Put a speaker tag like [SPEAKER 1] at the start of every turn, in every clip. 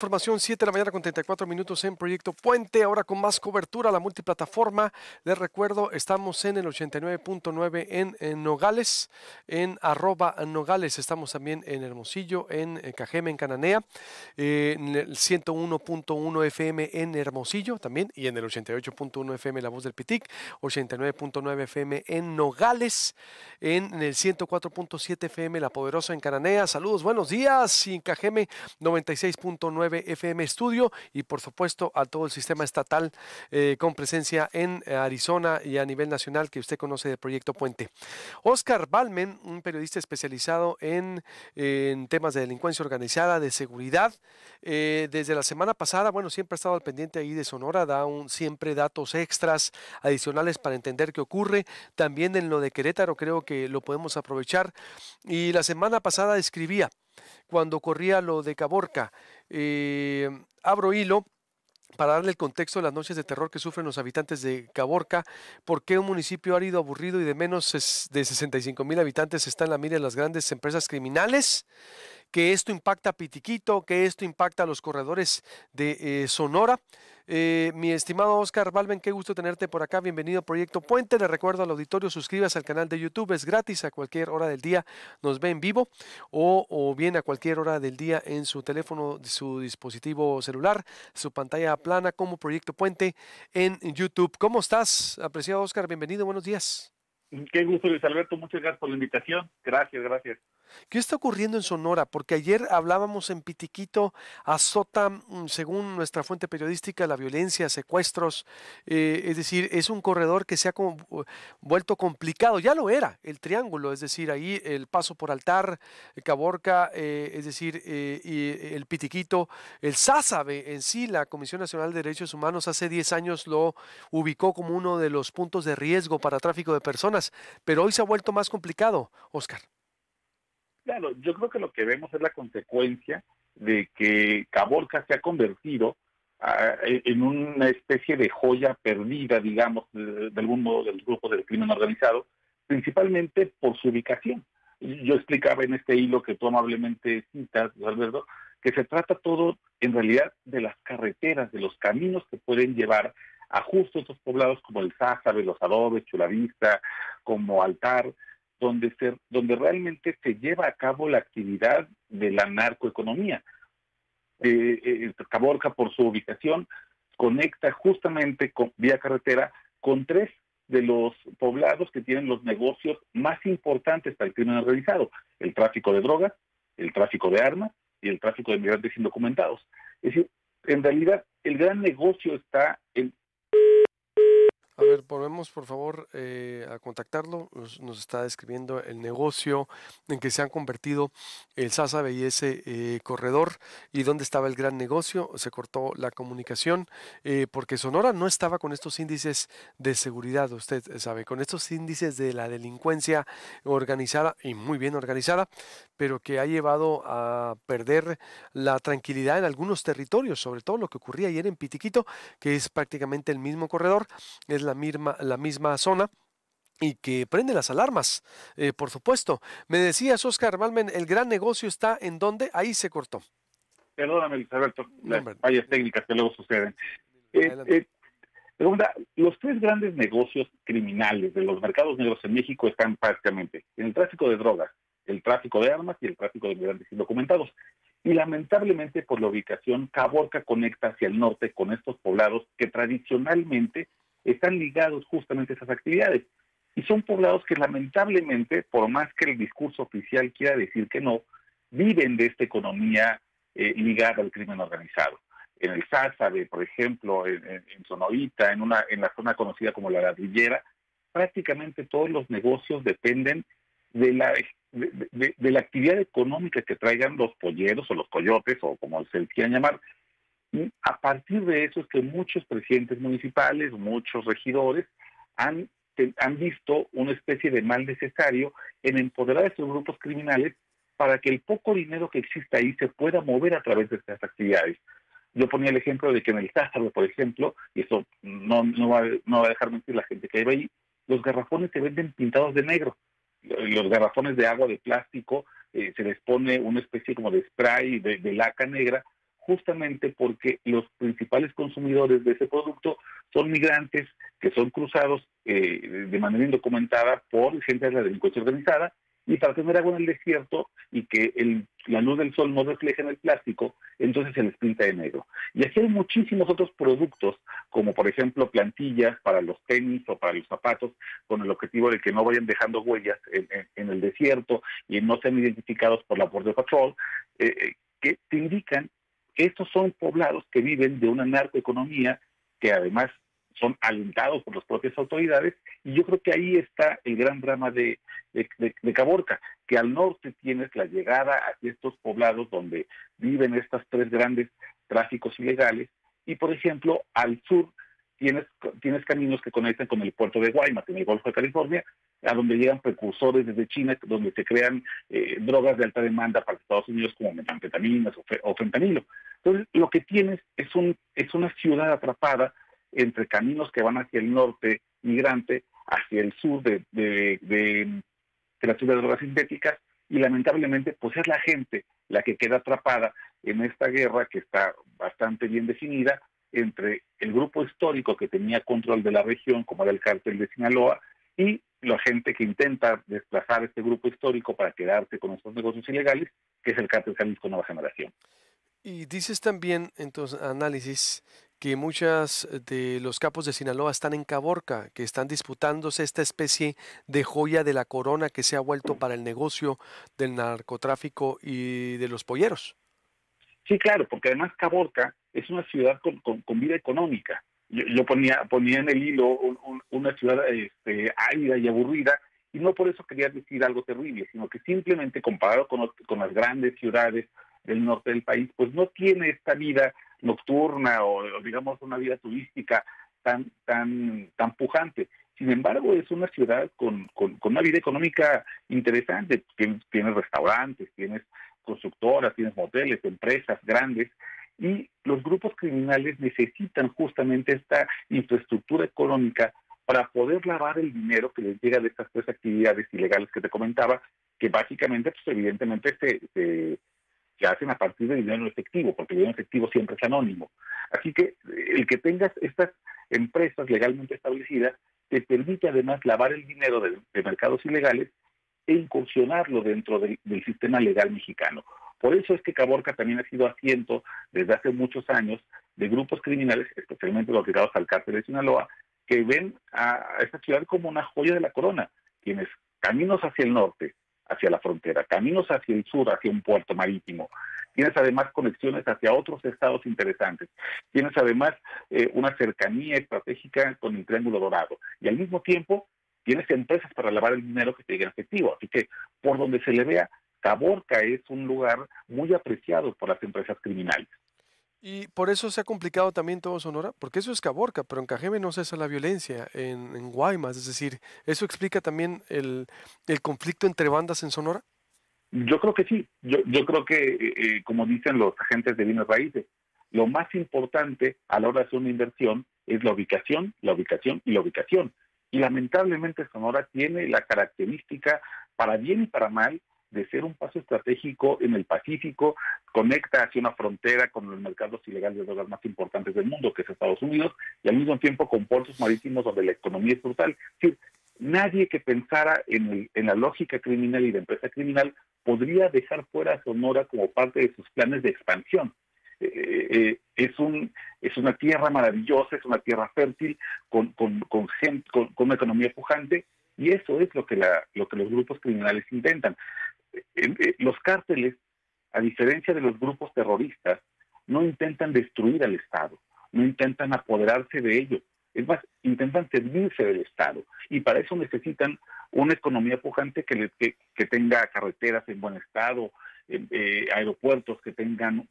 [SPEAKER 1] Información 7 de la mañana con 34 minutos en Proyecto Puente, ahora con más cobertura, la multiplataforma. Les recuerdo, estamos en el 89.9 en Nogales, en @Nogales, estamos también en Hermosillo, en Cajeme, en Cananea, en el 101.1 FM en Hermosillo también, y en el 88.1 FM La Voz del Pitic, 89.9 FM en Nogales, en el 104.7 FM La Poderosa en Cananea. Saludos, buenos días, y en Cajeme 96.9 FM Estudio, y por supuesto a todo el sistema estatal con presencia en Arizona y a nivel nacional que usted conoce de Proyecto Puente. Oscar Balmen, un periodista especializado en temas de delincuencia organizada, de seguridad, desde la semana pasada, bueno, siempre ha estado al pendiente ahí de Sonora, siempre datos extras adicionales para entender qué ocurre. También en lo de Querétaro creo que lo podemos aprovechar, y la semana pasada escribía cuando corría lo de Caborca. Abro hilo para darle el contexto de las noches de terror que sufren los habitantes de Caborca. ¿Por qué un municipio árido, aburrido y de menos de 65,000 habitantes está en la mira de las grandes empresas criminales? Que esto impacta a Pitiquito, que esto impacta a los corredores de Sonora. Mi estimado Oscar Balmen, qué gusto tenerte por acá. Bienvenido a Proyecto Puente. Le recuerdo al auditorio, suscríbase al canal de YouTube, es gratis, a cualquier hora del día nos ve en vivo, o bien a cualquier hora del día en su teléfono, su dispositivo celular, su pantalla plana, como Proyecto Puente en YouTube. ¿Cómo estás, apreciado Oscar? Bienvenido, buenos días.
[SPEAKER 2] Qué gusto, Luis Alberto. Muchas gracias por la invitación. Gracias, gracias.
[SPEAKER 1] ¿Qué está ocurriendo en Sonora? Porque ayer hablábamos en Pitiquito, azota, según nuestra fuente periodística, la violencia, secuestros, es decir, es un corredor que se ha vuelto complicado, ya lo era, el triángulo, es decir, ahí el paso por Altar, Caborca, es decir, y el Pitiquito, el Sázabe en sí. La Comisión Nacional de Derechos Humanos hace 10 años lo ubicó como uno de los puntos de riesgo para tráfico de personas, pero hoy se ha vuelto más complicado, Oscar.
[SPEAKER 2] Claro, yo creo que lo que vemos es la consecuencia de que Caborca se ha convertido en una especie de joya perdida, digamos, de algún modo, del grupo del crimen organizado, principalmente por su ubicación. Yo explicaba en este hilo que tú amablemente citas, Alberto, que se trata todo en realidad de las carreteras, de los caminos que pueden llevar a justo estos poblados como el Sázabe, Los Adobes, Chulavista, como Altar, donde realmente se lleva a cabo la actividad de la narcoeconomía. Caborca, por su ubicación, conecta justamente vía carretera con tres de los poblados que tienen los negocios más importantes para el crimen organizado: el tráfico de drogas, el tráfico de armas y el tráfico de migrantes indocumentados. Es decir, en realidad el gran negocio está en...
[SPEAKER 1] A ver, volvemos por favor a contactarlo. Nos está describiendo el negocio en que se han convertido el Sázabe y ese corredor, y dónde estaba el gran negocio. Se cortó la comunicación porque Sonora no estaba con estos índices de seguridad, usted sabe, con estos índices de la delincuencia organizada y muy bien organizada, pero que ha llevado a perder la tranquilidad en algunos territorios, sobre todo lo que ocurría ayer en Pitiquito, que es prácticamente el mismo corredor, es la misma zona, y que prende las alarmas, por supuesto. Me decías, Oscar Balmen, el gran negocio está en donde, ahí se cortó.
[SPEAKER 2] Perdóname, Luis Alberto,
[SPEAKER 1] No,
[SPEAKER 2] las
[SPEAKER 1] hombre,
[SPEAKER 2] fallas técnicas que luego suceden.
[SPEAKER 1] adelante.
[SPEAKER 2] Segunda, los tres grandes negocios criminales de los mercados negros en México están prácticamente en el tráfico de drogas, el tráfico de armas y el tráfico de migrantes indocumentados. Y lamentablemente, por la ubicación, Caborca conecta hacia el norte con estos poblados que tradicionalmente están ligados justamente a esas actividades. Y son poblados que lamentablemente, por más que el discurso oficial quiera decir que no, viven de esta economía ligada al crimen organizado. En el Sázabe, por ejemplo, en Sonorita, en la zona conocida como la Ladrillera, prácticamente todos los negocios dependen de la actividad económica que traigan los polleros o los coyotes, o como se les quieran llamar. Y a partir de eso es que muchos presidentes municipales, muchos regidores han visto una especie de mal necesario en empoderar a estos grupos criminales para que el poco dinero que existe ahí se pueda mover a través de estas actividades. Yo ponía el ejemplo de que en el Sázabe, por ejemplo, y eso no va a dejar mentir la gente que vive ahí, los garrafones se venden pintados de negro. Los garrafones de agua de plástico, se les pone una especie como de spray de laca negra, justamente porque los principales consumidores de ese producto son migrantes que son cruzados de manera indocumentada por gente de la delincuencia organizada, y para tener agua en el desierto y que la luz del sol no refleje en el plástico, entonces se les pinta de negro. Y así hay muchísimos otros productos, como por ejemplo plantillas para los tenis o para los zapatos, con el objetivo de que no vayan dejando huellas en el desierto y no sean identificados por la Border Patrol, que te indican que estos son poblados que viven de una narcoeconomía, que además son alentados por las propias autoridades, y yo creo que ahí está el gran drama de Caborca, que al norte tienes la llegada a estos poblados donde viven estas tres grandes tráficos ilegales, y por ejemplo al sur tienes caminos que conectan con el puerto de Guaymas, en el Golfo de California, a donde llegan precursores desde China, donde se crean drogas de alta demanda para Estados Unidos como metanfetaminas o fentanilo. Entonces lo que tienes es una ciudad atrapada entre caminos que van hacia el norte migrante, hacia el sur de creación de drogas sintéticas, y lamentablemente pues es la gente la que queda atrapada en esta guerra que está bastante bien definida entre el grupo histórico que tenía control de la región, como era el cártel de Sinaloa, y la gente que intenta desplazar este grupo histórico para quedarse con estos negocios ilegales, que es el cártel Jalisco Nueva Generación.
[SPEAKER 1] Y dices también en tus análisis que muchas de los capos de Sinaloa están en Caborca, que están disputándose esta especie de joya de la corona que se ha vuelto para el negocio del narcotráfico y de los polleros.
[SPEAKER 2] Sí, claro, porque además Caborca es una ciudad con vida económica. Yo ponía en el hilo una ciudad árida y aburrida, y no por eso quería decir algo terrible, sino que simplemente comparado con las grandes ciudades del norte del país, pues no tiene esta vida nocturna o digamos una vida turística tan pujante. Sin embargo, es una ciudad con una vida económica interesante. Tienes restaurantes, tienes constructoras, tienes moteles, empresas grandes, y los grupos criminales necesitan justamente esta infraestructura económica para poder lavar el dinero que les llega de estas tres actividades ilegales que te comentaba, que básicamente, pues evidentemente se hacen a partir de dinero en efectivo, porque el dinero en efectivo siempre es anónimo. Así que el que tengas estas empresas legalmente establecidas te permite además lavar el dinero de mercados ilegales e incursionarlo dentro del sistema legal mexicano. Por eso es que Caborca también ha sido asiento desde hace muchos años de grupos criminales, especialmente los ligados al cártel de Sinaloa, que ven a esta ciudad como una joya de la corona. Tienes caminos hacia el norte, hacia la frontera, caminos hacia el sur, hacia un puerto marítimo. Tienes además conexiones hacia otros estados interesantes. Tienes además una cercanía estratégica con el Triángulo Dorado. Y al mismo tiempo tienes empresas para lavar el dinero que te llega en efectivo. Así que por donde se le vea, Caborca es un lugar muy apreciado por las empresas criminales.
[SPEAKER 1] Y por eso se ha complicado también todo Sonora, porque eso es Caborca, pero en Cajeme no cesa la violencia, en Guaymas, es decir, ¿eso explica también el conflicto entre bandas en Sonora?
[SPEAKER 2] Yo creo que sí. Yo creo que, como dicen los agentes de bienes raíces, lo más importante a la hora de hacer una inversión es la ubicación, la ubicación y la ubicación. Y lamentablemente Sonora tiene la característica, para bien y para mal, de ser un paso estratégico en el Pacífico, conecta hacia una frontera con los mercados ilegales de drogas más importantes del mundo, que es Estados Unidos, y al mismo tiempo con puertos marítimos donde la economía es brutal. Es decir, nadie que pensara en la lógica criminal y de empresa criminal podría dejar fuera a Sonora como parte de sus planes de expansión. Es una tierra maravillosa, es una tierra fértil, con una economía pujante, y eso es lo que los grupos criminales intentan. Los cárteles, a diferencia de los grupos terroristas, no intentan destruir al Estado, no intentan apoderarse de ello. Es más, intentan servirse del Estado, y para eso necesitan una economía pujante que tenga carreteras en buen estado, aeropuertos que tengan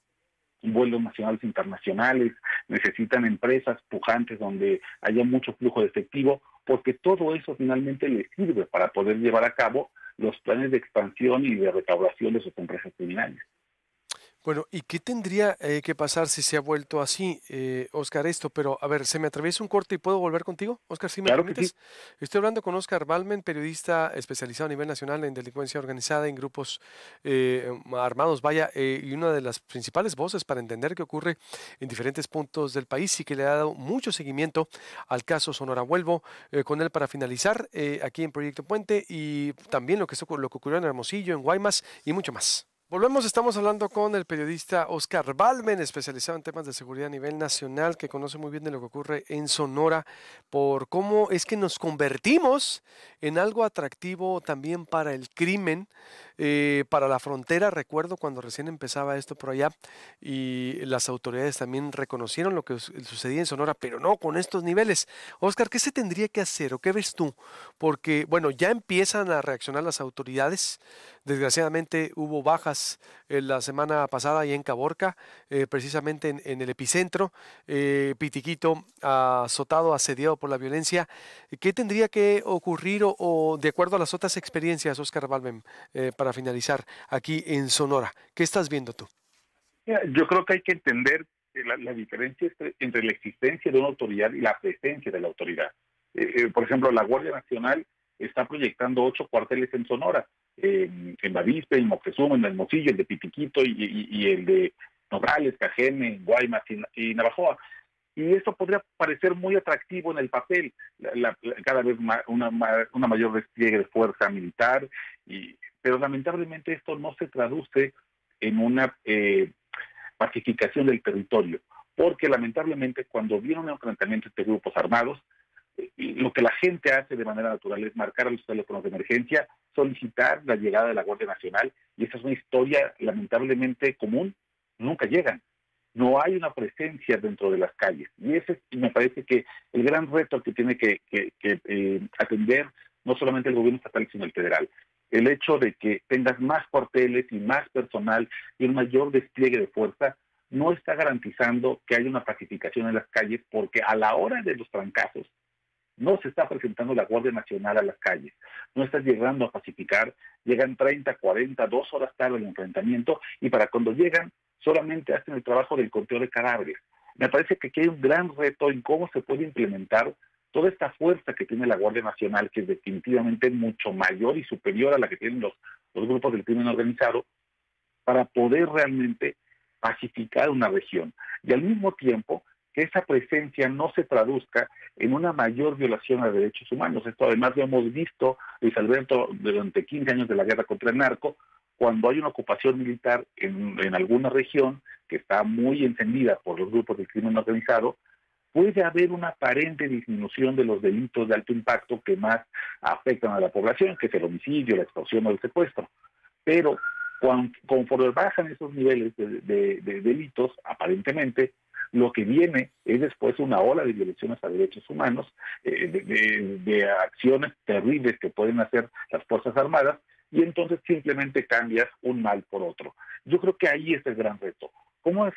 [SPEAKER 2] vuelos nacionales e internacionales, necesitan empresas pujantes donde haya mucho flujo de efectivo, porque todo eso finalmente les sirve para poder llevar a cabo los planes de expansión y de recaudación de sus empresas criminales.
[SPEAKER 1] Bueno, ¿y qué tendría que pasar si se ha vuelto así, Oscar, esto? Pero, a ver, se me atraviesa un corte y puedo volver contigo, Oscar, si me
[SPEAKER 2] Claro que sí.
[SPEAKER 1] permites. Estoy hablando con Oscar Balmen, periodista especializado a nivel nacional en delincuencia organizada en grupos armados, vaya, y una de las principales voces para entender qué ocurre en diferentes puntos del país y que le ha dado mucho seguimiento al caso Sonora. Vuelvo con él para finalizar aquí en Proyecto Puente y también lo que ocurrió en Hermosillo, en Guaymas y mucho más. Volvemos, estamos hablando con el periodista Oscar Balmen, especializado en temas de seguridad a nivel nacional, que conoce muy bien de lo que ocurre en Sonora, por cómo es que nos convertimos en algo atractivo también para el crimen, para la frontera. Recuerdo cuando recién empezaba esto por allá y las autoridades también reconocieron lo que sucedía en Sonora, pero no con estos niveles. Oscar, ¿qué se tendría que hacer o qué ves tú? Porque, bueno, ya empiezan a reaccionar las autoridades. Desgraciadamente hubo bajas la semana pasada ahí en Caborca, precisamente en el epicentro, Pitiquito azotado, asediado por la violencia. ¿Qué tendría que ocurrir o de acuerdo a las otras experiencias, Oscar Balmen, para finalizar aquí en Sonora? ¿Qué estás viendo tú?
[SPEAKER 2] Mira, yo creo que hay que entender la diferencia entre la existencia de una autoridad y la presencia de la autoridad. Por ejemplo, la Guardia Nacional está proyectando 8 cuarteles en Sonora, en Bavispe, en Moctezuma, en Hermosillo, el de Pitiquito y el de Nogales, Cajeme, Guaymas y Navajoa. Y eso podría parecer muy atractivo en el papel, cada vez una mayor despliegue de fuerza militar, pero lamentablemente esto no se traduce en una pacificación del territorio, porque lamentablemente cuando viene un enfrentamiento entre grupos armados, lo que la gente hace de manera natural es marcar a los teléfonos de emergencia, solicitar la llegada de la Guardia Nacional, y esa es una historia lamentablemente común, nunca llegan. No hay una presencia dentro de las calles. Y ese me parece que el gran reto que tiene que atender no solamente el gobierno estatal, sino el federal. El hecho de que tengas más cuarteles y más personal y un mayor despliegue de fuerza no está garantizando que haya una pacificación en las calles, porque a la hora de los trancazos no se está presentando la Guardia Nacional a las calles, no está llegando a pacificar, llegan 30, 40, 2 horas tarde el enfrentamiento, y para cuando llegan solamente hacen el trabajo del conteo de cadáveres. Me parece que aquí hay un gran reto en cómo se puede implementar toda esta fuerza que tiene la Guardia Nacional, que es definitivamente mucho mayor y superior a la que tienen los grupos del crimen organizado, para poder realmente pacificar una región. Y al mismo tiempo, que esa presencia no se traduzca en una mayor violación a derechos humanos. Esto además lo hemos visto, Luis Alberto, durante 15 años de la guerra contra el narco, cuando hay una ocupación militar en alguna región que está muy encendida por los grupos del crimen organizado, puede haber una aparente disminución de los delitos de alto impacto que más afectan a la población, que es el homicidio, la extorsión o el secuestro. Pero conforme bajan esos niveles de delitos, aparentemente, lo que viene es después una ola de violaciones a derechos humanos, de acciones terribles que pueden hacer las Fuerzas Armadas, y entonces simplemente cambias un mal por otro. Yo creo que ahí es el gran reto. ¿Cómo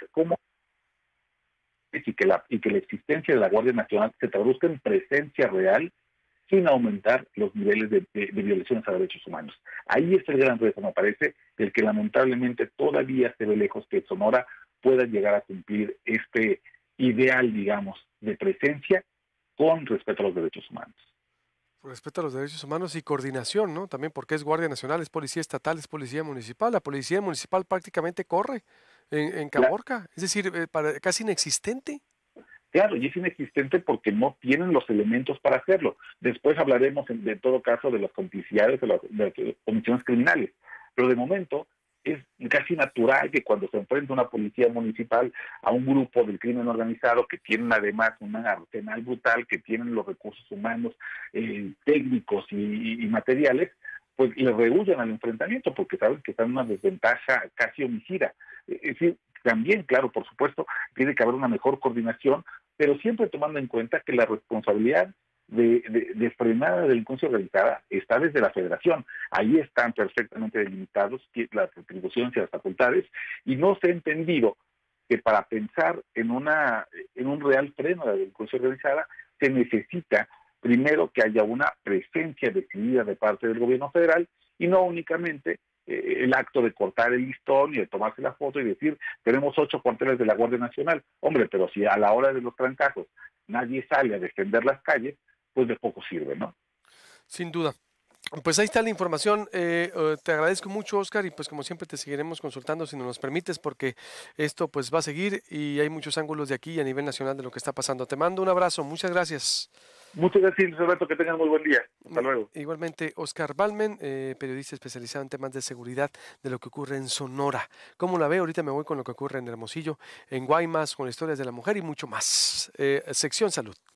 [SPEAKER 2] y que la existencia de la Guardia Nacional se traduzca en presencia real sin aumentar los niveles de violaciones a derechos humanos? Ahí es el gran reto, me parece, el que lamentablemente todavía se ve lejos que Sonora pueda llegar a cumplir este ideal, digamos, de presencia con respeto a los derechos humanos.
[SPEAKER 1] Respeto a los derechos humanos y coordinación, ¿no? También porque es Guardia Nacional, es Policía Estatal, es Policía Municipal. La Policía Municipal prácticamente corre en Caborca, es decir, casi inexistente.
[SPEAKER 2] Claro, y es inexistente porque no tienen los elementos para hacerlo. Después hablaremos, de todo caso, de las complicidades de las comisiones criminales. Pero de momento es casi natural que cuando se enfrenta una policía municipal a un grupo del crimen organizado que tienen además un arsenal brutal, que tienen los recursos humanos, técnicos y materiales, pues le rehuyen al enfrentamiento porque saben que están en una desventaja casi homicida. Es decir, también, claro, por supuesto, tiene que haber una mejor coordinación, pero siempre tomando en cuenta que la responsabilidad de frenar la delincuencia organizada está desde la federación. Ahí están perfectamente delimitados las atribuciones y las facultades, y no se ha entendido que para pensar en un real freno de la delincuencia organizada se necesita primero que haya una presencia decidida de parte del gobierno federal, y no únicamente el acto de cortar el listón y de tomarse la foto y decir, tenemos 8 cuarteles de la Guardia Nacional. Hombre, pero si a la hora de los trancazos nadie sale a defender las calles, pues de poco sirve, ¿no?
[SPEAKER 1] Sin duda. Pues ahí está la información. Te agradezco mucho, Oscar, y pues como siempre te seguiremos consultando si nos permites, porque esto pues va a seguir y hay muchos ángulos de aquí a nivel nacional de lo que está pasando. Te mando un abrazo, muchas gracias.
[SPEAKER 2] Muchas gracias, Roberto, que tengan muy buen día. Hasta luego.
[SPEAKER 1] Igualmente, Oscar Balmen, periodista especializado en temas de seguridad de lo que ocurre en Sonora. ¿Cómo la ve? Ahorita me voy con lo que ocurre en Hermosillo, en Guaymas, con historias de la mujer y mucho más. Sección Salud.